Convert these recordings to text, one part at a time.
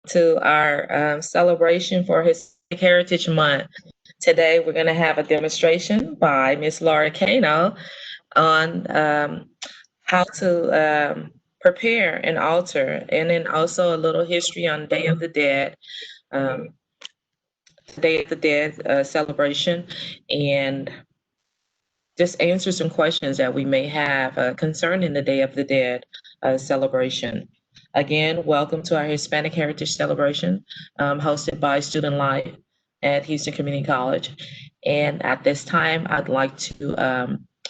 to our celebration for Hispanic Heritage Month. Today, we're going to have a demonstration by Miss Laura Cano on how to prepare an altar, and then also a little history on Day of the Dead, um, Day of the Dead celebration, and just answer some questions that we may have concerning the Day of the Dead celebration. Again, welcome to our Hispanic Heritage Celebration, hosted by Student Life at Houston Community College. And at this time, I'd like to,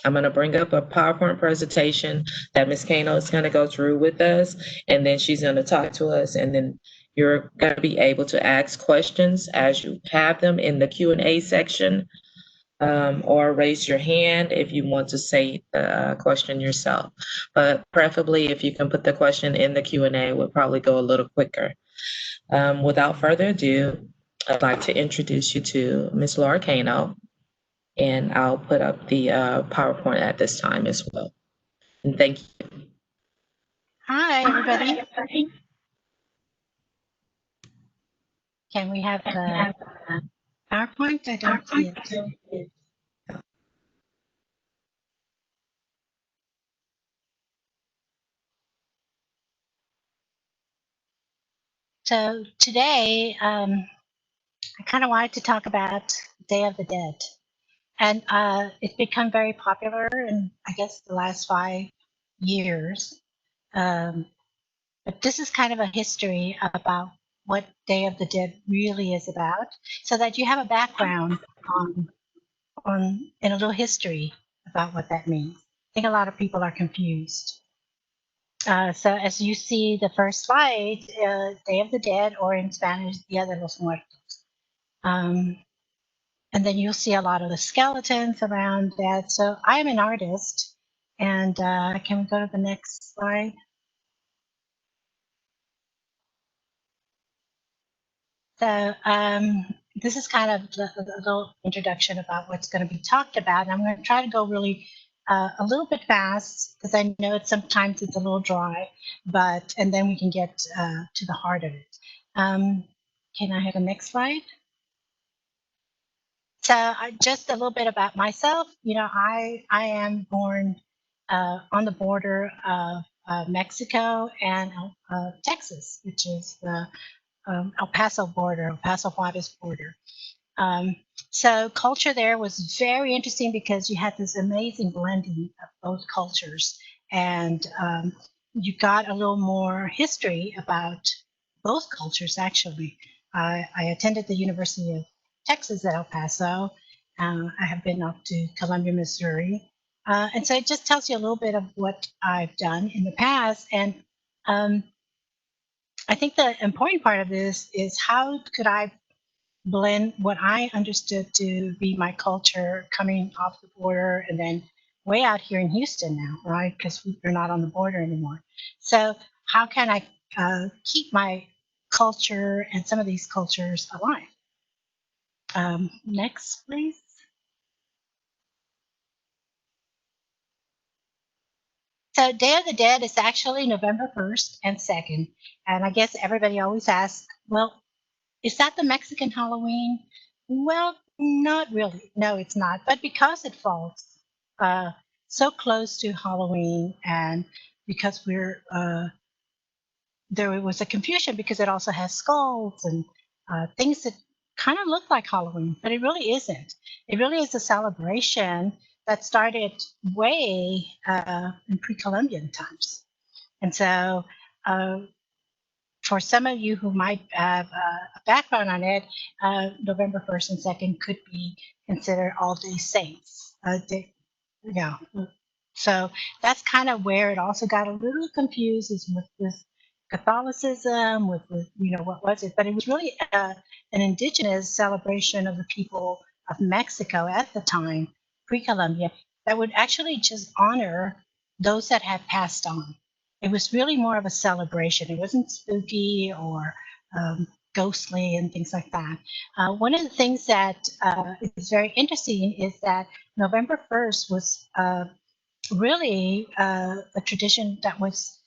I'm going to bring up a PowerPoint presentation that Ms. Kano is going to go through with us, and then she's going to talk to us, and then you're going to be able to ask questions as you have them in the Q&A section, or raise your hand if you want to say the question yourself. But preferably, if you can put the question in the Q&A, we'll probably go a little quicker. Without further ado, I'd like to introduce you to Ms. Laura Cano, and I'll put up the PowerPoint at this time as well. And thank you. Hi, everybody. Can we have the PowerPoint? I don't see it. So today, I kind of wanted to talk about Day of the Dead. And it's become very popular in, I guess, the last 5 years. But this is kind of a history about what Day of the Dead really is about, so that you have a background and a little history about what that means. I think a lot of people are confused. So as you see the first slide, Day of the Dead, or in Spanish, Dia de los Muertos. And then you'll see a lot of the skeletons around that. So I'm an artist, and can we go to the next slide? So this is kind of a little introduction about what's going to be talked about. And I'm going to try to go really a little bit fast, because I know sometimes it's a little dry, and then we can get to the heart of it. Can I have the next slide? So just a little bit about myself. You know, I am born on the border of Mexico and Texas, which is the El Paso border, El Paso Juarez border. So culture there was very interesting, because you had this amazing blending of both cultures, and you got a little more history about both cultures, actually. I attended the University of Texas at El Paso. I have been up to Columbia, Missouri. And so it just tells you a little bit of what I've done in the past. And I think the important part of this is, how could I blend what I understood to be my culture coming off the border, and then way out here in Houston now, right? Because we're not on the border anymore. So how can I keep my culture and some of these cultures alive? Next, please. So Day of the Dead is actually November 1st and 2nd. And I guess everybody always asks, well, is that the Mexican Halloween? Well, not really. No, it's not. But because it falls so close to Halloween, and because there was a confusion, because it also has skulls and things that kind of look like Halloween, but it really isn't. It really is a celebration that started way in pre-Columbian times. And so for some of you who might have a background on it, November 1st and 2nd could be considered All Day Saints. So that's kind of where it also got a little confused, is with Catholicism, with what was it? But it was really an indigenous celebration of the people of Mexico at the time, pre-Columbia, that would actually just honor those that had passed on. It was really more of a celebration. It wasn't spooky or ghostly and things like that. One of the things that is very interesting is that November 1st was really a tradition that was,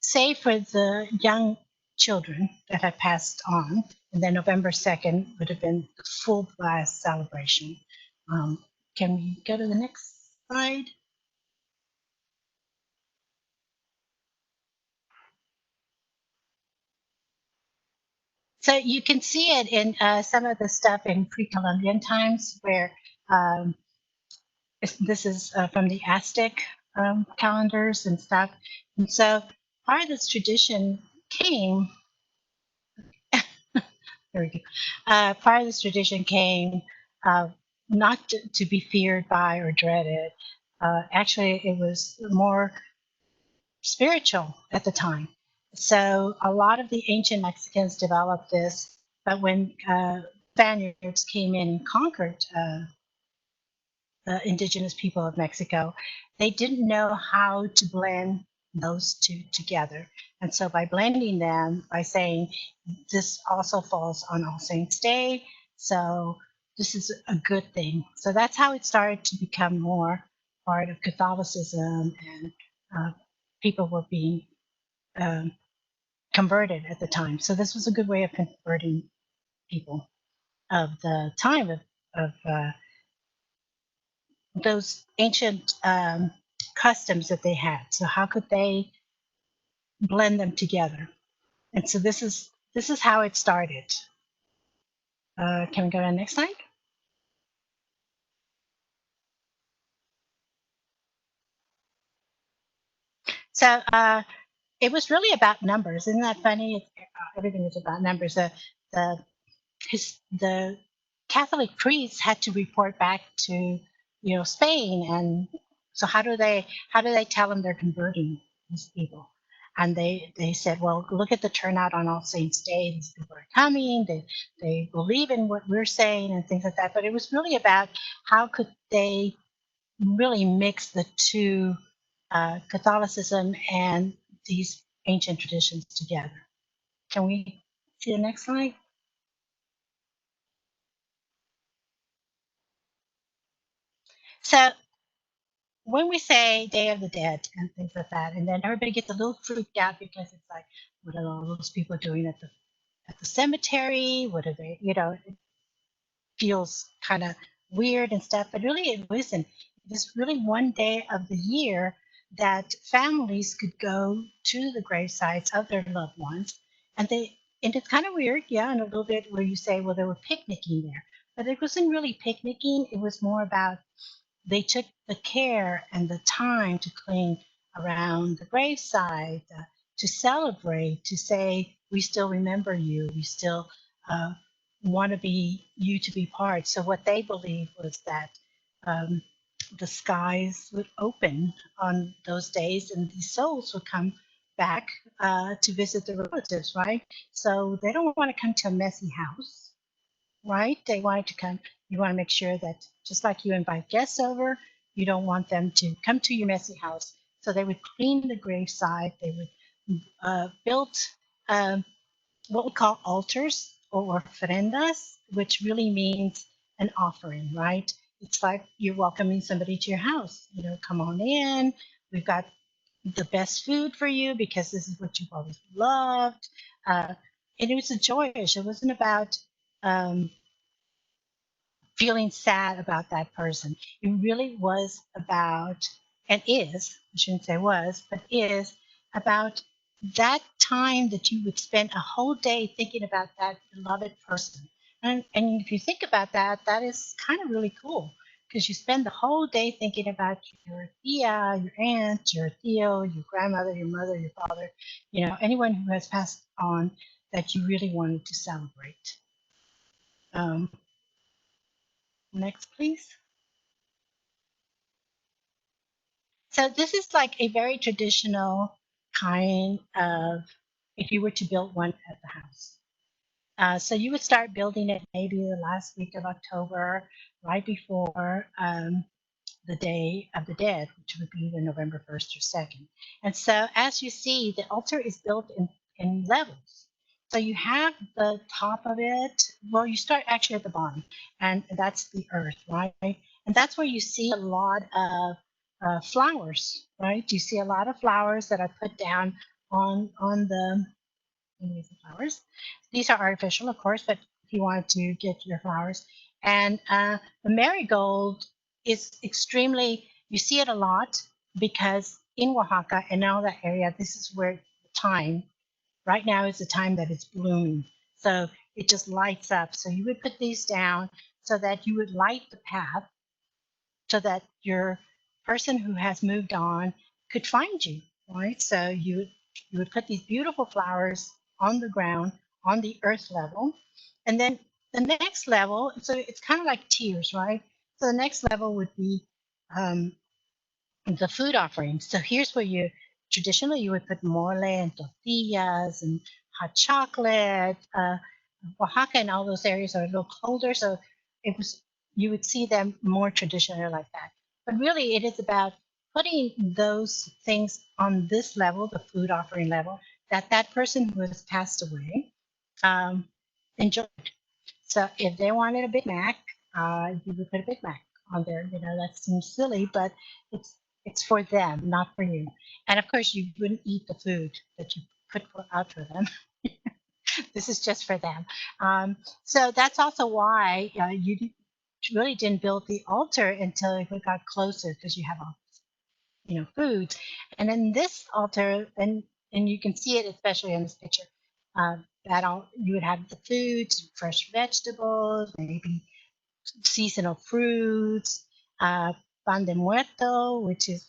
say, for the young children that had passed on. And then November 2nd would have been the full blast celebration. Can we go to the next slide? So you can see it in some of the stuff in pre-Columbian times where um, this is from the Aztec calendars and stuff. And so part of this tradition came, there we go, part of this tradition came not to be feared by or dreaded. Actually, it was more spiritual at the time. So a lot of the ancient Mexicans developed this, but when Spaniards came in and conquered the indigenous people of Mexico, they didn't know how to blend those two together. And so by blending them, by saying this also falls on All Saints Day, so this is a good thing. So that's how it started to become more part of Catholicism, and people were being um, converted at the time. So this was a good way of converting people of the time of those ancient customs that they had. So how could they blend them together? And so this is how it started. Can we go to the next slide? So it was really about numbers. Isn't that funny? Everything is about numbers. The the Catholic priests had to report back to Spain, and so how do they tell them they're converting these people? And they said, well, look at the turnout on All Saints Day. These people are coming. They believe in what we're saying and things like that. But it was really about how could they really mix the two, Catholicism and these ancient traditions together. Can we see the next slide? So when we say Day of the Dead and things like that, and then everybody gets a little freaked out because it's like, what are all those people doing at the cemetery? What are they? It feels kind of weird and stuff. But really, it wasn't. It was really one day of the year that families could go to the grave sites of their loved ones, and it's kind of weird, yeah, and a little bit where you say, well, they were picnicking there, but it wasn't really picnicking. It was more about they took the care and the time to clean around the graveside, to celebrate, to say, we still remember you, we still uh, want to be you to be part. So, what they believed was that um, the skies would open on those days and these souls would come back to visit their relatives, right? So, they don't want to come to a messy house, right? They wanted to come. You want to make sure that just like you invite guests over, you don't want them to come to your messy house. So they would clean the graveside. They would build um, what we call altars or ofrendas, which really means an offering, right? It's like you're welcoming somebody to your house. Come on in. We've got the best food for you because this is what you've always loved. And it was a joyous. It wasn't about feeling sad about that person. It really was about, and is, I shouldn't say was, but is about that time that you would spend a whole day thinking about that beloved person. And if you think about that, that is kind of really cool because you spend the whole day thinking about your tia, your aunt, your tío, your grandmother, your mother, your father, anyone who has passed on that you really wanted to celebrate. Um, Next, please. So this is like a very traditional kind of if you were to build one at the house. So you would start building it maybe the last week of October, right before the Day of the Dead, which would be the November 1st or 2nd. And so as you see, the altar is built in levels. So you have the top of it. Well, you start actually at the bottom, and that's the earth, right? And that's where you see a lot of flowers, right? You see a lot of flowers that are put down on the these flowers. These are artificial, of course, but if you want to get your flowers. And the marigold is extremely, you see it a lot because in Oaxaca and all that area, this is where the time, right now is the time that it's blooming. So it just lights up. So you would put these down so that you would light the path so that your person who has moved on could find you, right? So you would put these beautiful flowers on the ground, on the earth level, and then the next level. So it's kind of like tiers, right? So the next level would be um, the food offerings. So here's where you traditionally you would put mole and tortillas and hot chocolate. Oaxaca and all those areas are a little colder, so it was you would see them more traditionally like that. But really, it is about putting those things on this level, the food offering level, that that person who has passed away um, enjoyed. So if they wanted a Big Mac, you would put a Big Mac on there. You know, that seems silly, but it's it's for them, not for you. And of course, you wouldn't eat the food that you out for them. This is just for them. So that's also why really didn't build the altar until it got closer because you have all food. And then this altar, and you can see it especially in this picture. That all you would have the food, fresh vegetables, maybe seasonal fruits, pan de muerto, which is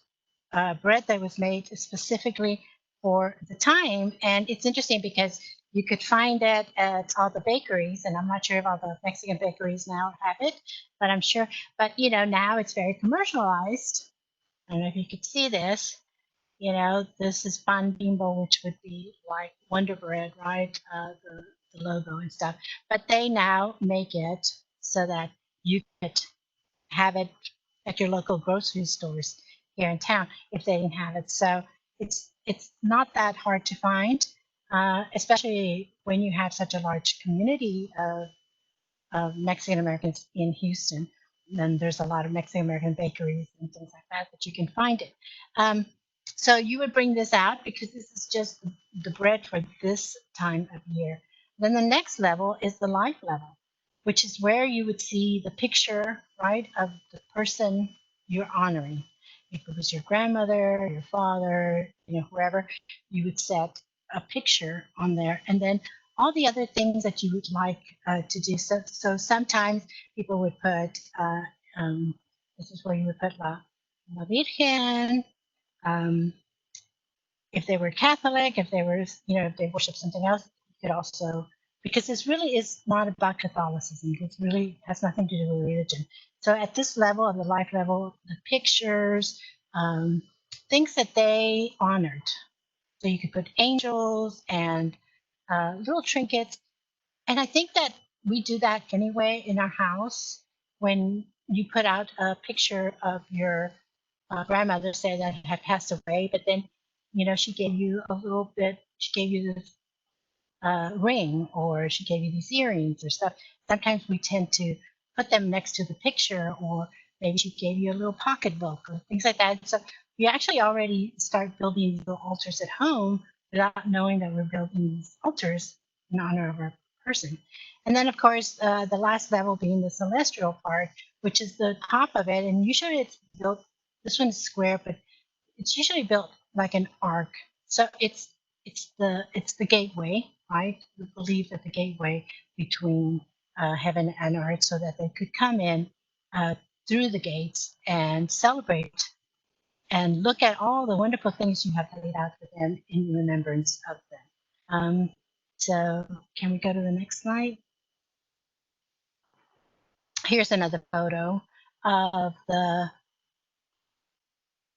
bread that was made specifically for the time. And it's interesting because you could find it at all the bakeries, and I'm not sure if all the Mexican bakeries now have it, but I'm sure. But now it's very commercialized. I don't know if you could see this. This is pan bimbo, which would be like Wonder Bread, right? The logo and stuff. But they now make it so that you could have it at your local grocery stores here in town if they didn't have it. So it's not that hard to find, especially when you have such a large community of Mexican Americans in Houston. Then there's a lot of Mexican American bakeries and things like that that you can find it. Um, so you would bring this out because this is just the bread for this time of year. Then the next level is the life level, which is where you would see the picture, right, of the person you're honoring. If it was your grandmother, your father, whoever, you would set a picture on there, and then all the other things that you would like to do. So sometimes people would put, this is where you would put La Virgen. Um, if they were Catholic, if they were, if they worship something else, you could also, because this really is not about Catholicism. It really has nothing to do with religion. So at this level, of the life level, the pictures, um, things that they honored. So you could put angels and little trinkets. And I think that we do that anyway in our house when you put out a picture of your grandmother, say that had passed away, but then, she gave you a little bit, she gave you this ring or she gave you these earrings or stuff. Sometimes we tend to put them next to the picture, or maybe she gave you a little pocketbook or things like that. So we actually already start building these little altars at home without knowing that we're building these altars in honor of our person. And then, of course, the last level being the celestial part, which is the top of it. And usually it's built, this one is square, but it's usually built like an arc. So it's the gateway, right? We believe that the gateway between heaven and earth, so that they could come in through the gates and celebrate and look at all the wonderful things you have laid out for them in remembrance of them. So can we go to the next slide? Here's another photo of the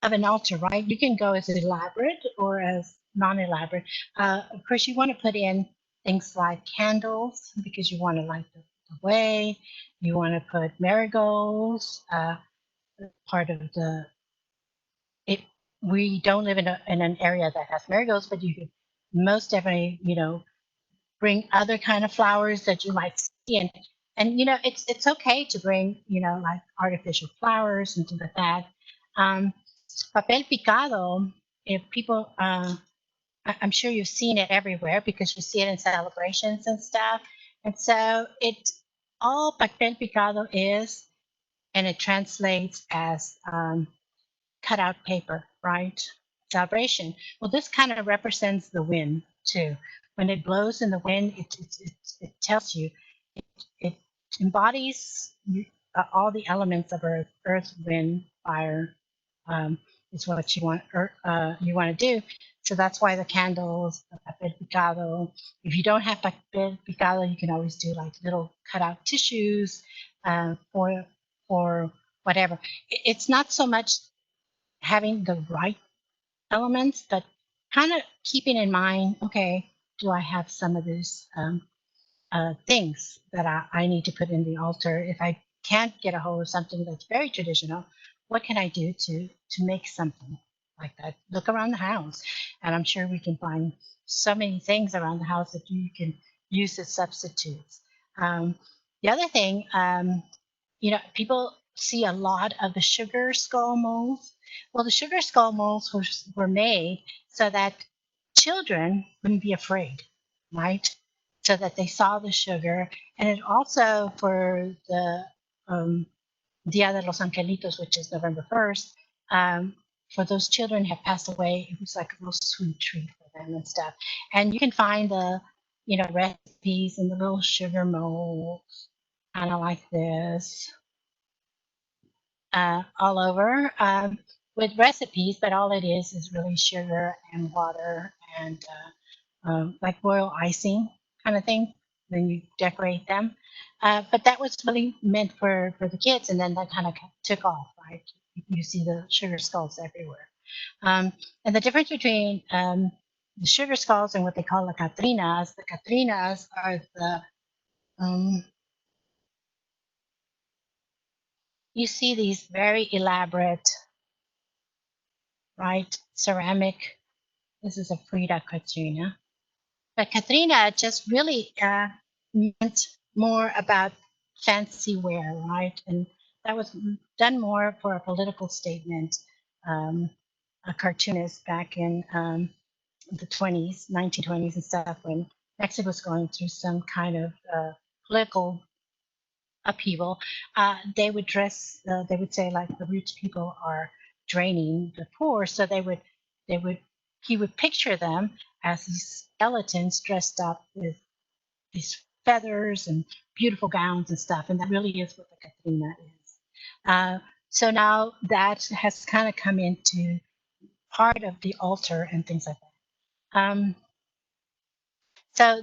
of an altar, right? You can go as elaborate or as non-elaborate. Of course, you want to put in things like candles because you want to light the way. You want to put marigolds. Part of the it. We don't live in an area that has marigolds, but you could most definitely, bring other kind of flowers that you might see, and it's okay to bring like artificial flowers and things like that. Papel picado, if people I'm sure you've seen it everywhere because you see it in celebrations and stuff. And so it all papel picado is, and it translates as cutout paper, right? Celebration. Well, this kind of represents the wind too. When it blows in the wind, it tells you, it embodies all the elements of earth, wind, fire, um, is what you want to do. So that's why the candles, the papel picado. If you don't have papel picado, you can always do like little cutout tissues for whatever. It's not so much having the right elements, but kind of keeping in mind, okay, do I have some of these things that I need to put in the altar? If I can't get a hold of something that's very traditional, what can I do to make something like that? Look around the house, and I'm sure we can find so many things around the house that you can use as substitutes. Um, the other thing, people see a lot of the sugar skull molds. Well, the sugar skull molds were made so that children wouldn't be afraid, right? So that they saw the sugar. And it also, for the Dia de los Angelitos, which is November 1st, for those children who have passed away, it was like a real sweet treat for them and stuff. And you can find the, recipes in the little sugar molds, kind of like this, all over, with recipes, but all it is really sugar and water and like royal icing kind of thing. Then you decorate them. But that was really meant for the kids, and then that kind of took off, right? You see the sugar skulls everywhere. And the difference between the sugar skulls and what they call the Catrinas are um, you see these very elaborate, right, ceramic. This is a Frida Katrina. But Katrina just really meant more about fancy wear, right? And that was done more for a political statement. Um, a cartoonist back in the 20s, 1920s and stuff, when Mexico was going through some kind of political upheaval, they would say like the rich people are draining the poor. So they would, he would picture them as these skeletons dressed up with these feathers and beautiful gowns and stuff. And that really is what the Catrina is. So now that has kind of come into part of the altar and things like that. So,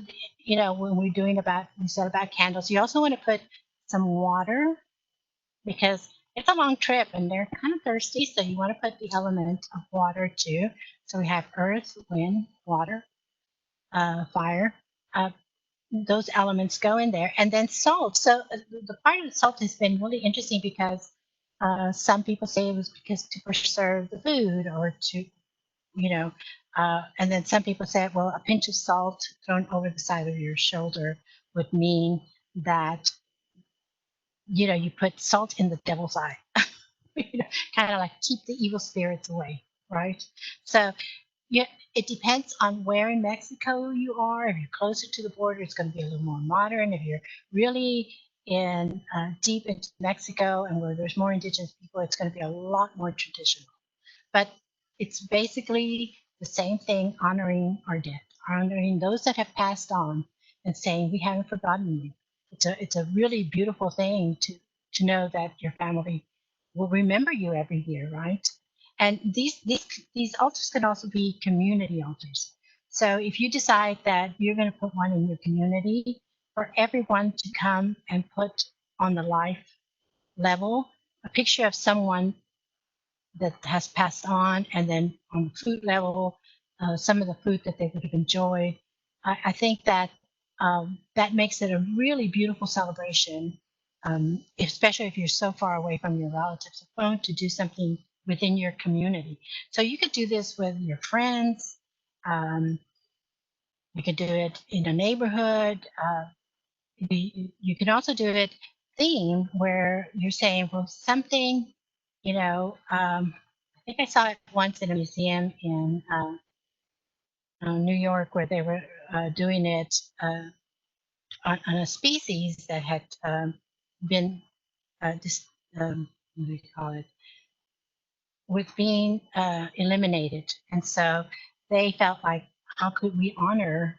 when we said about candles, you also want to put some water because it's a long trip and they're kind of thirsty. So you want to put the element of water too. So we have earth, wind, water, fire. Uh, those elements go in there, and then salt. So the part of the salt has been really interesting because some people say it was because to preserve the food or to, you know, and then some people say, well, a pinch of salt thrown over the side of your shoulder would mean that, you put salt in the devil's eye. Kind of like keep the evil spirits away, right? So yeah, it depends on where in Mexico you are. If you're closer to the border, it's going to be a little more modern. If you're really in deep into Mexico and where there's more indigenous people, it's going to be a lot more traditional. But it's basically the same thing, honoring our dead, honoring those that have passed on, and saying we haven't forgotten you. It's a really beautiful thing to know that your family will remember you every year, right? And these altars can also be community altars. So if you decide that you're going to put one in your community, for everyone to come and put on the life level a picture of someone that has passed on, and then on the food level, some of the food that they would have enjoyed. I think that that makes it a really beautiful celebration, especially if you're so far away from your relatives. A phone to do something within your community. So you could do this with your friends. Um, you could do it in a neighborhood. You can also do it themed where you're saying, well, something, you know, I think I saw it once in a museum in New York, where they were doing it on a species that had been what do you call it, was being eliminated, and so they felt like, how could we honor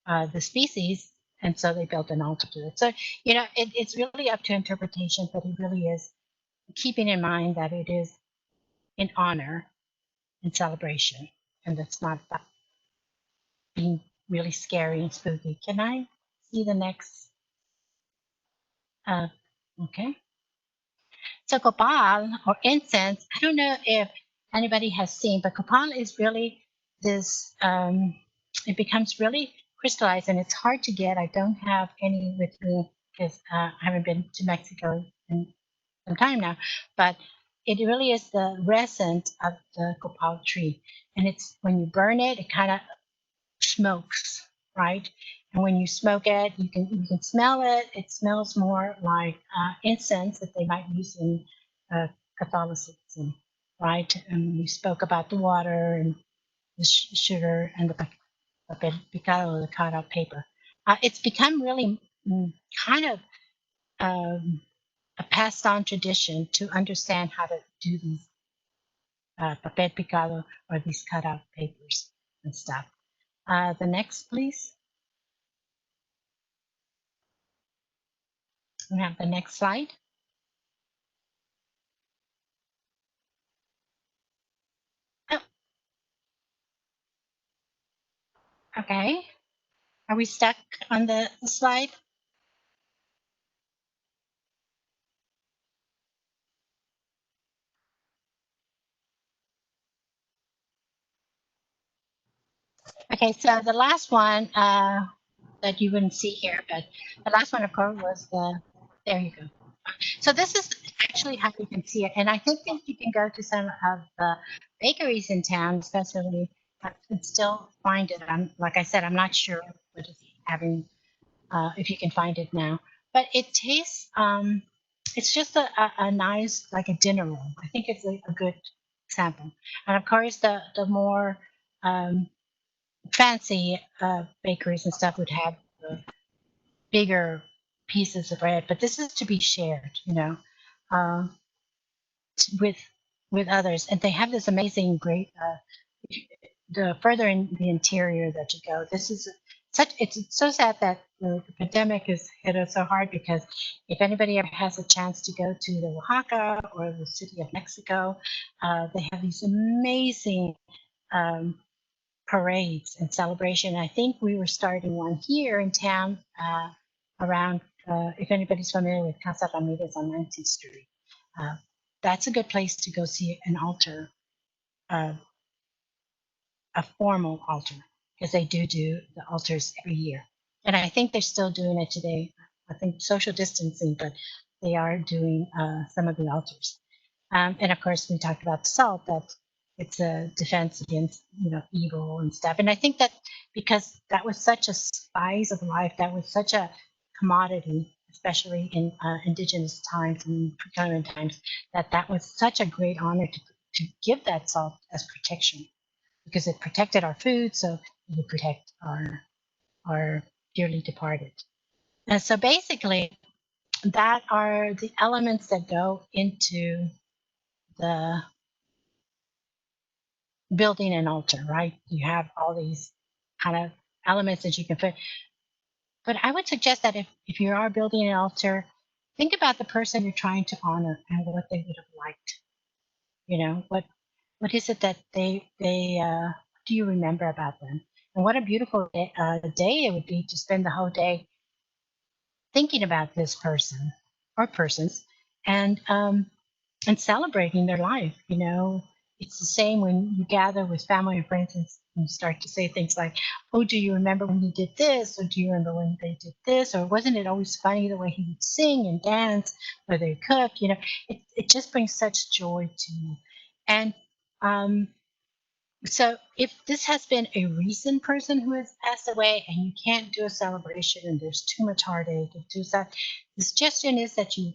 the species? And so they built an altar to it. So it's really up to interpretation, but it really is keeping in mind that it is in honor and celebration, and that's not about being really scary and spooky. Can I see the next? Uh, okay. So copal or incense, I don't know if anybody has seen, but copal is really this, it becomes really crystallized and it's hard to get. I don't have any with me because I haven't been to Mexico in some time now, but it really is the resin of the copal tree. And it's when you burn it, it kind of smokes, right? And when you smoke it, you can smell it. It smells more like incense that they might use in uh, Catholicism, right? And we spoke about the water and the sugar and the picado, the cut out paper. It's become really kind of a passed on tradition to understand how to do these papel picado or these cut out papers and stuff. The next, please. We have the next slide. Oh, okay. Are we stuck on the slide? Okay, so the last one that you wouldn't see here, but the last one, of course, was there you go. So this is actually how you can see it. And I think that you can go to some of the bakeries in town, especially, and still find it. Like I said, I'm not sure what is having if you can find it now. But it tastes, it's just a nice, like a dinner roll. I think it's a good example. And of course, the more um, fancy bakeries and stuff would have the bigger pieces of bread. But this is to be shared, um, with others. And they have this amazing, great the further in the interior that you go, this is such. It's so sad that the pandemic has hit us so hard because if anybody ever has a chance to go to the Oaxaca or the city of Mexico, they have these amazing um, parades and celebration. I think we were starting one here in town around. If anybody's familiar with Casa Ramirez on 19th Street, uh, that's a good place to go see an altar. Uh, a formal altar because they do the altars every year. And I think they're still doing it today. I think social distancing, but they are doing some of the altars. And of course, we talked about the salt, that it's a defense against, evil and stuff. And I think that because that was such a spice of life, that was such a commodity, especially in indigenous times and pre-colonial times, that was such a great honor to give that salt as protection because it protected our food, so it would protect our dearly departed. And so basically, that are the elements that go into the building an altar, right? You have all these kind of elements that you can put. But I would suggest that if you are building an altar, think about the person you're trying to honor and what they would have liked. What is it that they do you remember about them? And what a beautiful day it would be to spend the whole day thinking about this person or persons and celebrating their life. It's the same when you gather with family and friends and you start to say things like, "Oh, do you remember when he did this? Or do you remember when they did this? Or wasn't it always funny the way he would sing and dance or they cook?" It just brings such joy to you. And um, so if this has been a recent person who has passed away and you can't do a celebration and there's too much heartache and too sad, the suggestion is that you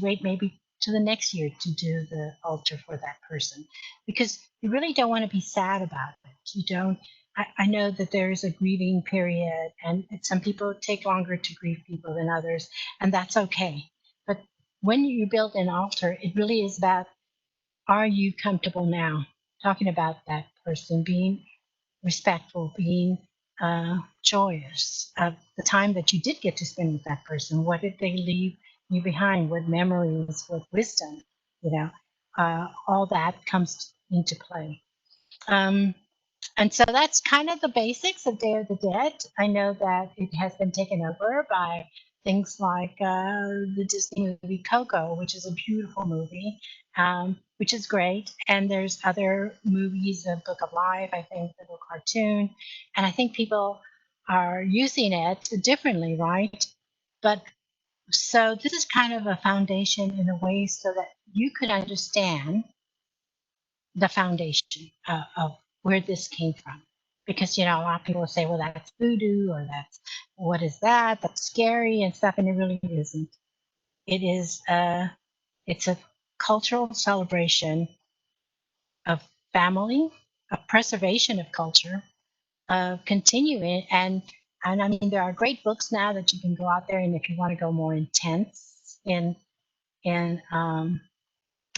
wait maybe to the next year to do the altar for that person because you really don't want to be sad about it. You don't, I know that there's a grieving period, and some people take longer to grieve people than others, and that's okay. But when you build an altar, it really is about, are you comfortable now talking about that person, being respectful, being joyous of the time that you did get to spend with that person? What did they leave you behind? What memories? What wisdom? You know, all that comes into play. Um, and so that's kind of the basics of Day of the Dead. I know that it has been taken over by things like the Disney movie Coco, which is a beautiful movie, which is great. And there's other movies, The Book of Life, I think, the little cartoon. And I think people are using it differently, right? But so this is kind of a foundation in a way so that you could understand the foundation of where this came from. Because, a lot of people will say, well, that's voodoo, or that's, what is that? That's scary and stuff. And it really isn't. It is, it's a cultural celebration of family, of preservation of culture, of continuing. And I mean, there are great books now that you can go out there. And if you want to go more intense in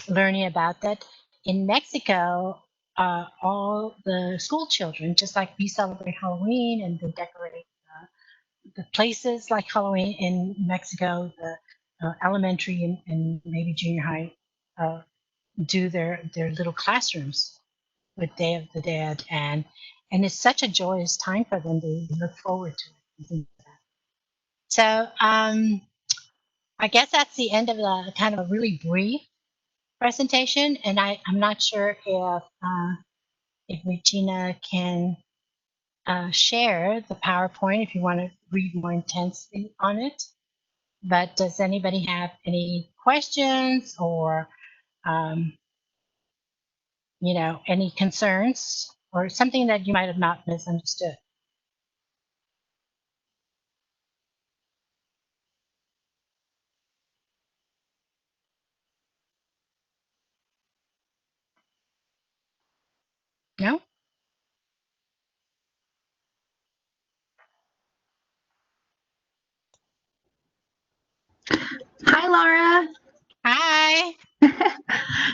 learning about that. In Mexico, all the school children, just like we celebrate Halloween and they decorate the places like Halloween in Mexico, the elementary and maybe junior high uh, do their little classrooms with Day of the Dead, and it's such a joyous time for them. They look forward to it. And things like that. So I guess that's the end of the kind of a really brief presentation, and I'm not sure if Regina can share the PowerPoint if you want to read more intensely on it. But does anybody have any questions or um, any concerns or something that you might have not misunderstood? No? Hi, Laura. Hi.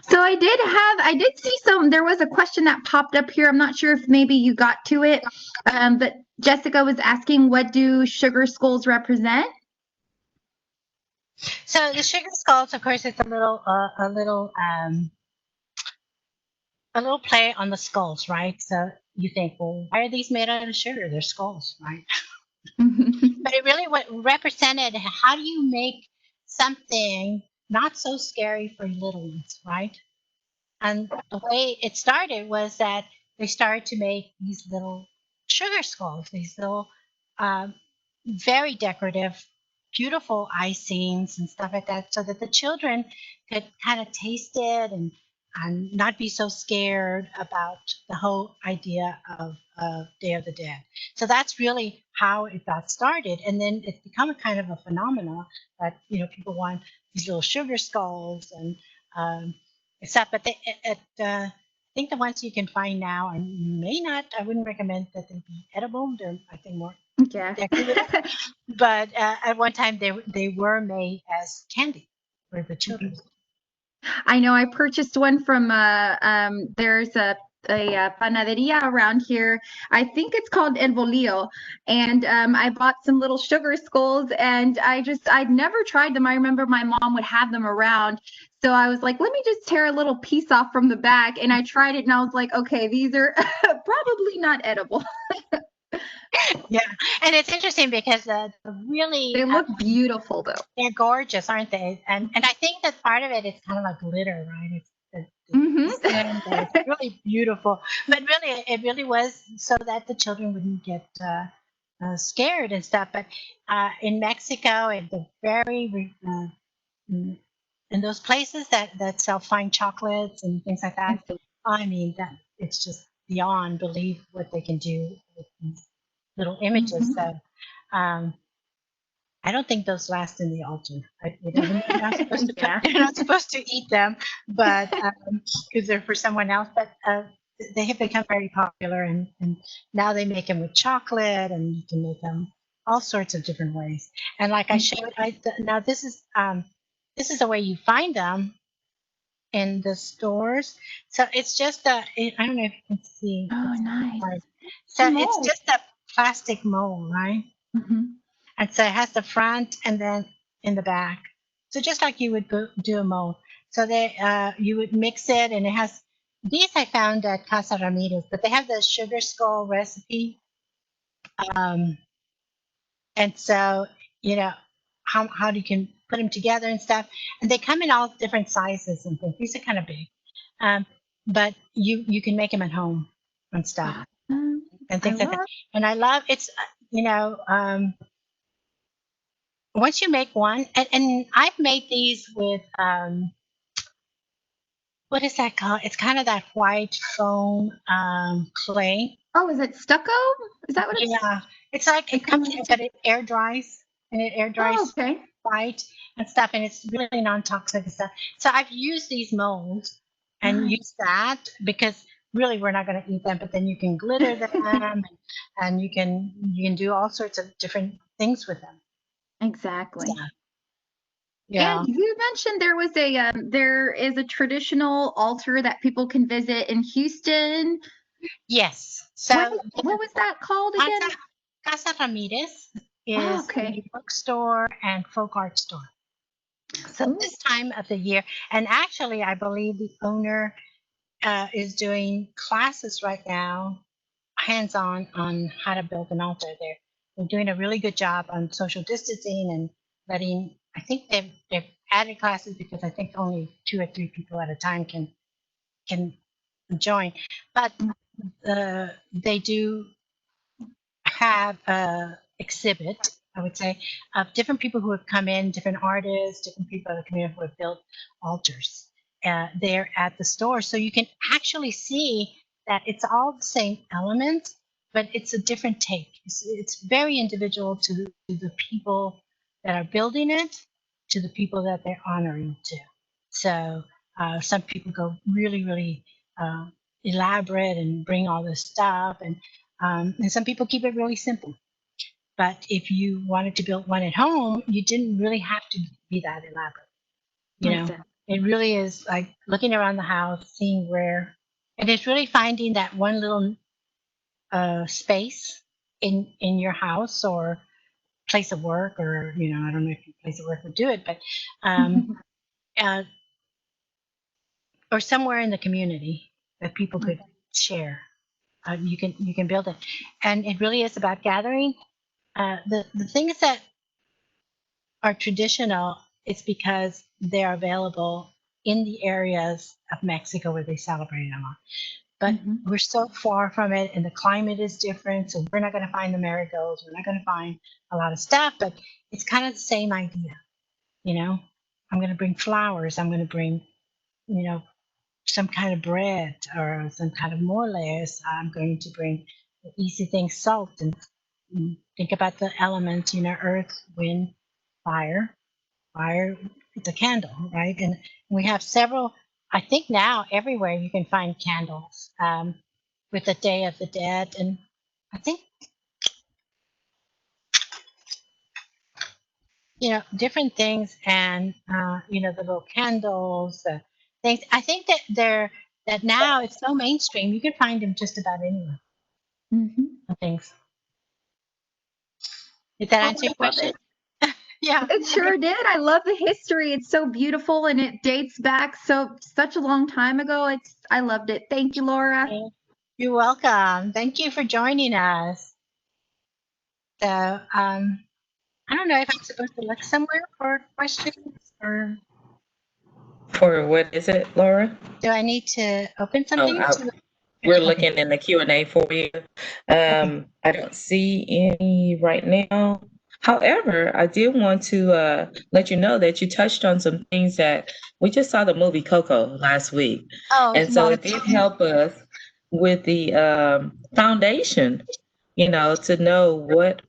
So I did see there was a question that popped up here. I'm not sure if maybe you got to it, but Jessica was asking, what do sugar skulls represent? So the sugar skulls, of course, it's a little play on the skulls, right? So you think, well, why are these made out of sugar? They're skulls, right? But it really what represented, how do you make something not so scary for little ones, right? And the way it started was that they started to make these little sugar skulls, these little um, very decorative, beautiful icings and stuff like that, so that the children could kind of taste it and not be so scared about the whole idea of Day of the Dead. So that's really how it got started, and then it's become a kind of a phenomenon that people want these little sugar skulls um, and stuff. But I think the ones you can find now, and may not, I wouldn't recommend that they be edible. They're, I think, more Yeah. decorative. But at one time, they were made as candy for the children. I know I purchased one from there's a panaderia around here. I think it's called El Bolillo, and I bought some little sugar skulls, and I'd never tried them. I remember my mom would have them around, so I was like, let me just tear a little piece off from the back, and I tried it, and I was like, okay, these are probably not edible. Yeah, and it's interesting because really They look beautiful though. they're gorgeous, aren't they? And I think that part of it is kind of like glitter, right? It's it's really beautiful, but really it really was so that the children wouldn't get scared and stuff. But in Mexico, in the mm, in those places that sell fine chocolates and things like that, I mean that it's just beyond belief what they can do with these little images. So um, I don't think those last in the altar. You're not supposed to Yeah. you're not supposed to eat them, but because they're for someone else. But they have become very popular, and now they make them with chocolate, and you can make them all sorts of different ways. And like I showed, now this is the way you find them in the stores. So it's just I don't know if you can see. Oh, It's nice. hard. It's a So it's mold. just a plastic mold, right? Mhm. And so it has the front and then in the back. So just like you would do a mold. So you would mix it, and it has these I found at Casa Ramirez, but they have the sugar skull recipe. Um, and so you know how you can put them together and stuff, and they come in all different sizes and things. These are kind of big, um, but you can make them at home and stuff Awesome. and I things like that. love. And I love it's once you make one, and I've made these with what is that called? It's kind of that white foam clay. Oh, is it stucco? Is that what it's? Yeah, it's like it It's comes called? in, but it air dries, and it air Oh, dries okay. white and stuff, and it's really non-toxic and stuff. So I've used these molds and Nice. used that because really we're not going to eat them, but then you can glitter them, and you can do all sorts of different things with them. Exactly. Yeah. Yeah. And you mentioned there is a traditional altar that people can visit in Houston. Yes. So What was that called again? Casa, Casa Ramirez Oh, is okay. a bookstore and folk art store. So Ooh. this time of the year, and actually, I believe the owner is doing classes right now, hands-on on how to build an altar. They're doing a really good job on social distancing and letting. I think they've added classes because I think only 2 or 3 people at a time can join, but they do have a exhibit, I would say, of different people who have come in, different artists, different people in the community who have built altars there at the store. So you can actually see that it's all the same elements, but it's a different take. It's very individual to the people that are building it, to the people that they're honoring too. So some people go really, really uh, elaborate and bring all this stuff, and some people keep it really simple. But if you wanted to build one at home, you didn't really have to be that elaborate. You know, Exactly. it really is like looking around the house, seeing where, and it's really finding that one little space in your house or place of work, or I don't know if your place of work would do it, but uh, or somewhere in the community that people could share. You can build it, and it really is about gathering. The things that are traditional, it's because they're available in the areas of Mexico where they celebrate them on. But Mhm. we're so far from it, and the climate is different, so we're not going to find the marigolds. We're not going to find a lot of stuff, but it's kind of the same idea. You know, I'm going to bring flowers. I'm going to bring, you know, some kind of bread or some kind of moles. I'm going to bring easy things, salt, and think about the elements, earth, wind, fire. Fire, it's a candle, right? And we have several, I think now everywhere you can find candles with the Day of the Dead. And I think, different things, and, the little candles, the things. I think that now it's so mainstream, you can find them just about anywhere. Mhm. Things. Did that Oh, answer I your love question? it. Yeah. It sure did. I love the history. It's so beautiful and it dates back such a long time ago. I loved it. Thank you, Laura. You're welcome. Thank you for joining us. So, I don't know if I'm supposed to look somewhere for questions, or For what is it, Laura? do I need to open Oh, something to look? we're Okay. looking in the Q&A for you. Okay. I don't see any right now. However, I did want to let you know that you touched on some things that we just saw the movie Coco last week. Oh, And so it did help us with the foundation, to know what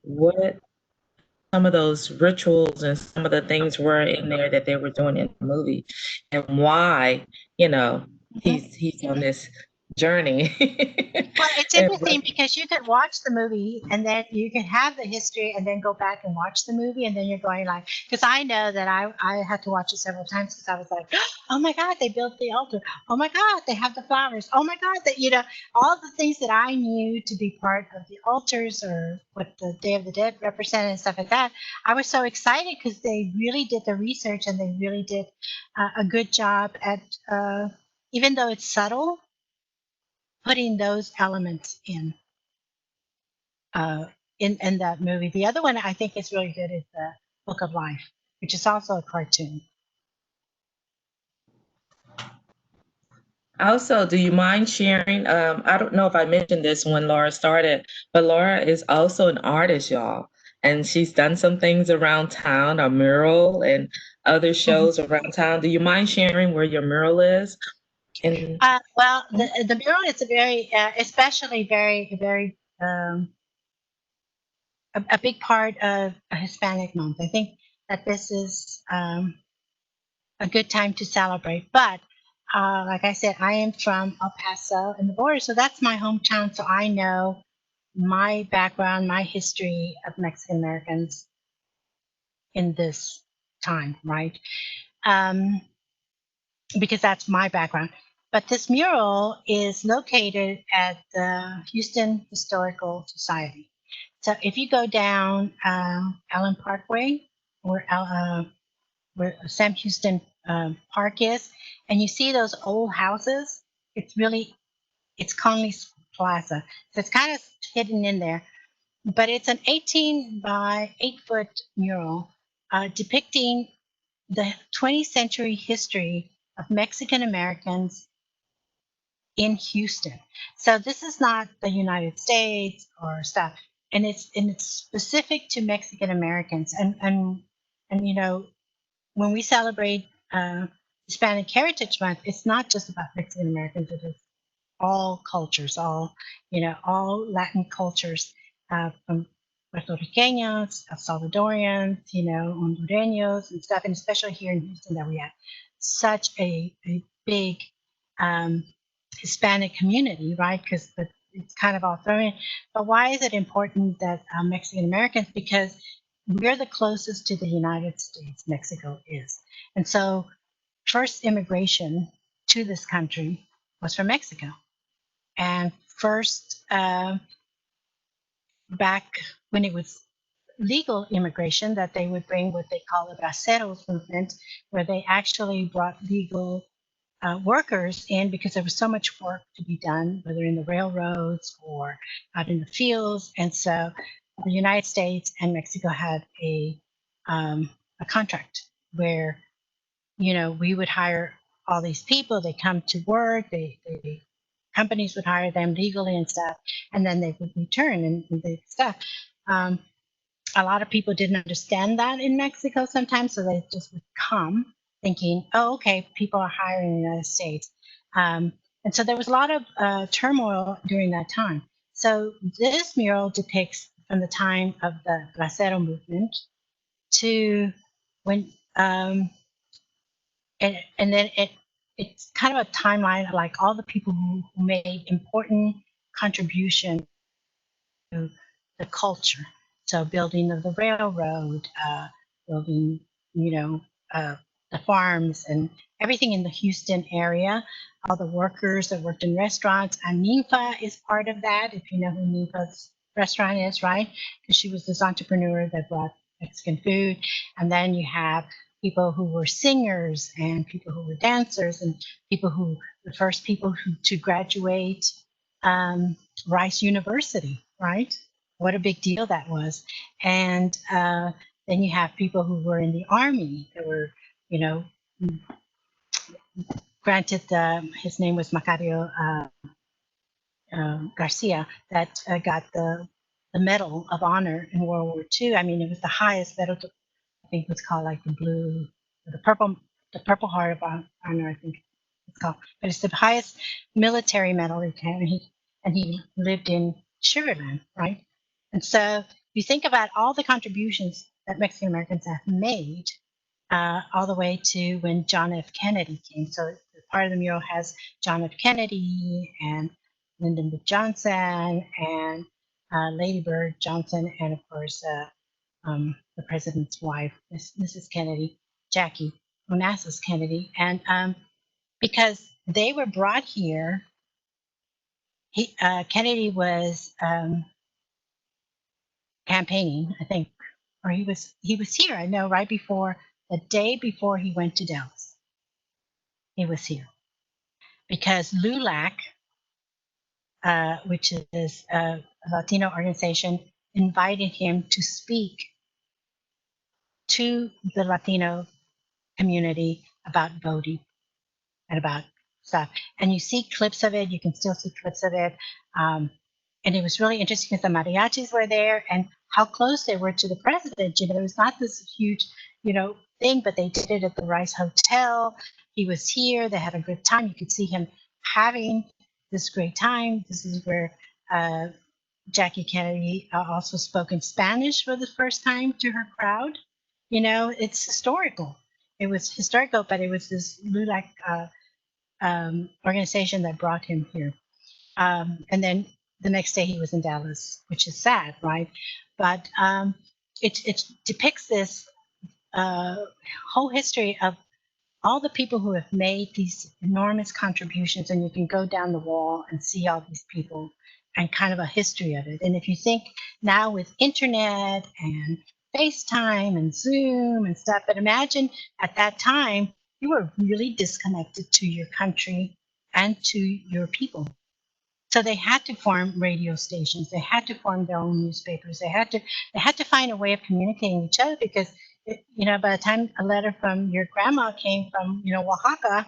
some of those rituals and some of the things were in there that they were doing in the movie, and why, mhm. he's on this journey. Well, it's And interesting because you could watch the movie and then you can have the history and then go back and watch the movie and then you're going like, because I know that I had to watch it several times because I was like, oh my God, they built the altar. Oh my God, they have the flowers. Oh my God, that all the things that I knew to be part of the altars or what the Day of the Dead represented and stuff like that. I was so excited because they really did the research and they really did a good job at, even though it's subtle, putting those elements uh, in that movie. The other one I think is really good is the Book of Life, which is also a cartoon. also, do you mind sharing? I don't know if I mentioned this when Laura started, but Laura is also an artist, y'all. And she's done some things around town, a mural and other Mhm. shows around town. Do you mind sharing where your mural is? And Well, the mural is a very, especially very a big part of a Hispanic month. I think that this is a good time to celebrate. But like I said, I am from El Paso and the border, so that's my hometown. So I know my background, my history of Mexican Americans in this time, right? Um, because that's my background. But this mural is located at the Houston Historical Society. So if you go down Allen Parkway, where, where Sam Houston Park is, and you see those old houses, it's Conley's Plaza. So it's kind of hidden in there. But it's an 18 by 8-foot mural depicting the 20th century history of Mexican Americans in Houston. So this is not the United States or stuff, and it's specific to Mexican Americans. And when we celebrate Hispanic Heritage Month, it's not just about Mexican Americans. It is all cultures, all Latin cultures, from Puerto Ricanos, El Salvadorians, Hondureños and stuff, and especially here in Houston that we have such a big um, Hispanic community, right? Because it's kind of all thrown in. But why is it important that Mexican Americans? Because we're the closest to the United States, Mexico is. And so first immigration to this country was from Mexico. And first, back when it was legal immigration, that they would bring what they call the braceros movement, where they actually brought legal workers in because there was so much work to be done, whether in the railroads or out in the fields. And so the United States and Mexico had a contract where, we would hire all these people, they come to work, they companies would hire them legally and stuff, and then they would return and they stuff. Um, a lot of people didn't understand that in Mexico sometimes, so they just would come thinking, oh, okay, people are hiring in the United States. And so there was a lot of turmoil during that time. So this mural depicts from the time of the Bracero movement to when, and then it's kind of a timeline of like all the people who made important contribution to the culture. So building of the railroad, building, you know, the farms and everything in the Houston area, all the workers that worked in restaurants. And Ninfa is part of that, if you know who Ninfa's restaurant is, right? Because she was this entrepreneur that brought Mexican food. And then you have people who were singers and people who were dancers and people who, the first people to graduate Rice University, right? What a big deal that was. And then you have people who were in the army that were, you know, granted, his name was Macario Garcia, that got the Medal of Honor in World War II. I mean, it was the highest medal. I think it was called like the Purple Heart of Honor. I think it's called, but it's the highest military medal he can. And he lived in Sugarland, right? And so you think about all the contributions that Mexican Americans have made, all the way to when John F. Kennedy came. So part part of the mural has John F. Kennedy and Lyndon B. Johnson and Lady Bird Johnson, and of course the president's wife, Mrs. Kennedy, Jackie Onassis Kennedy, and because they were brought here. Kennedy was campaigning, I think, or he was here. I know, right before the day before he went to Dallas, he was here because LULAC, which is a Latino organization, invited him to speak to the Latino community about voting and about stuff. And you see clips of it. You can still see clips of it. And it was really interesting because the mariachis were there and how close they were to the president. You know, it was not this huge, thing, but they did it at the Rice Hotel. He was here. They had a good time. You could see him having this great time. This is where Jackie Kennedy also spoke in Spanish for the first time to her crowd. You know, it's historical. It was historical, but it was this LULAC organization that brought him here. And then the next day he was in Dallas, which is sad, right? But it depicts this whole history of all the people who have made these enormous contributions, and you can go down the wall and see all these people and kind of a history of it. And if you think now with internet and FaceTime and Zoom and stuff, but imagine at that time you were really disconnected to your country and to your people. So they had to form radio stations. They had to form their own newspapers. They had to find a way of communicating with each other because, by the time a letter from your grandma came from, Oaxaca,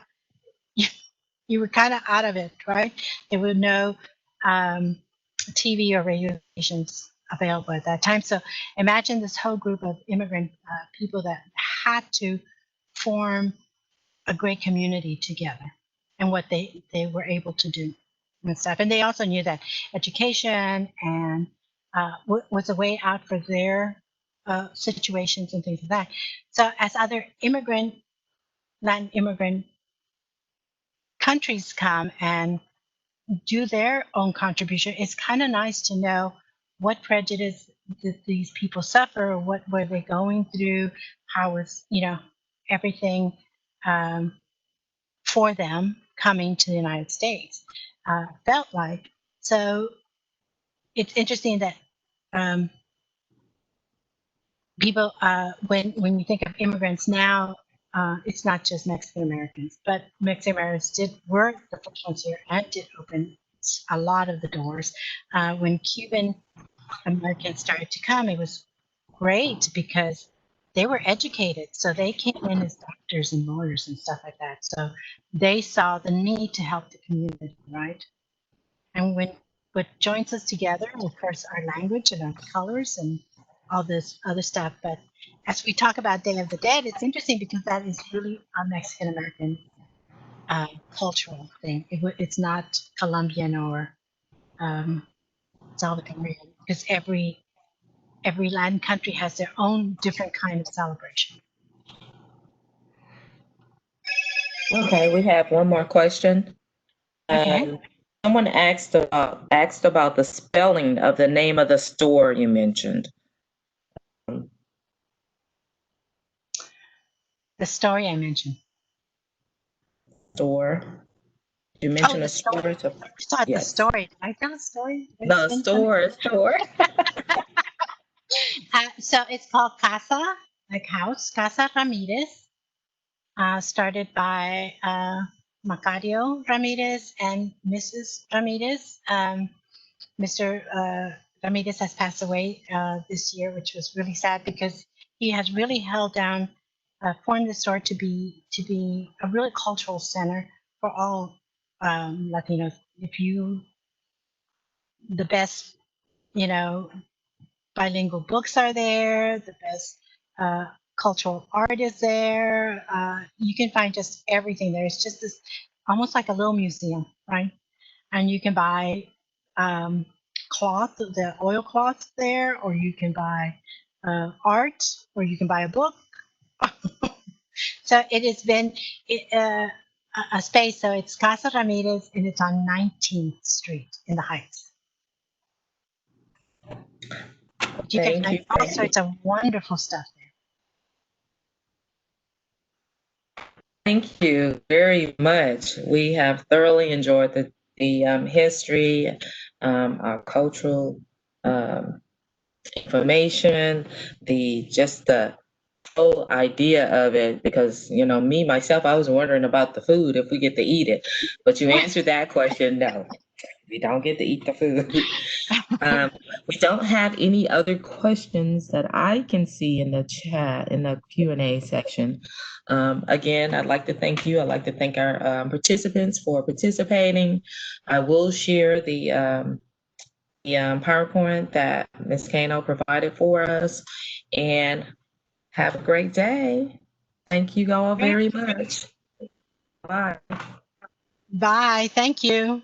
you were kind of out of it, right? There were no TV or radio stations available at that time. So imagine this whole group of immigrant people that had to form a great community together and what they were able to do and stuff. And they also knew that education and was a way out for their situations and things like that. So as other Latin immigrant countries come and do their own contribution, it's kind of nice to know what prejudice did these people suffer, what were they going through, how was, everything for them coming to the United States felt like. So it's interesting that people, when you think of immigrants now, it's not just Mexican Americans, but Mexican Americans were the first ones here and did open a lot of the doors. When Cuban Americans started to come, it was great because they were educated. So they came in as doctors and lawyers and stuff like that. So they saw the need to help the community, right? And what joins us together, of course, our language and our colors and all this other stuff. But as we talk about Day of the Dead, it's interesting because that is really a Mexican American cultural thing. It's not Colombian or Salvadorian, because every Latin country has their own different kind of celebration. Okay, we have one more question. Okay. Someone asked about the spelling of the name of the store you mentioned. The story I mentioned. Store. You mentioned the a store. story. I thought the Yes. story. Did I tell a story? No, store. So it's called Casa, like house, Casa Ramirez, started by Macario Ramirez and Mrs. Ramirez. Mr. Ramirez has passed away this year, which was really sad because he has really held down, formed the store to be a really cultural center for all Latinos. The best, bilingual books are there, the best cultural art is there. You can find just everything there. It's just this almost like a little museum, right? And you can buy cloth, the oilcloth there, or you can buy art, or you can buy a book. So it has been a space. So it's Casa Ramirez, and it's on 19th Street in the Heights. You can Thank find you. all Thank you. sorts of wonderful stuff there. Thank you very much. We have thoroughly enjoyed the history, our cultural information, the whole idea of it. Because me myself, I was wondering about the food, if we get to eat it, but you answered that question. No, we don't get to eat the food. We don't have any other questions that I can see in the chat, in the Q&A section. Again, I'd like to thank you. I'd like to thank our participants for participating. I will share the PowerPoint that Ms. Cano provided for us, and have a great day. Thank you all very much. Bye. Bye. Thank you.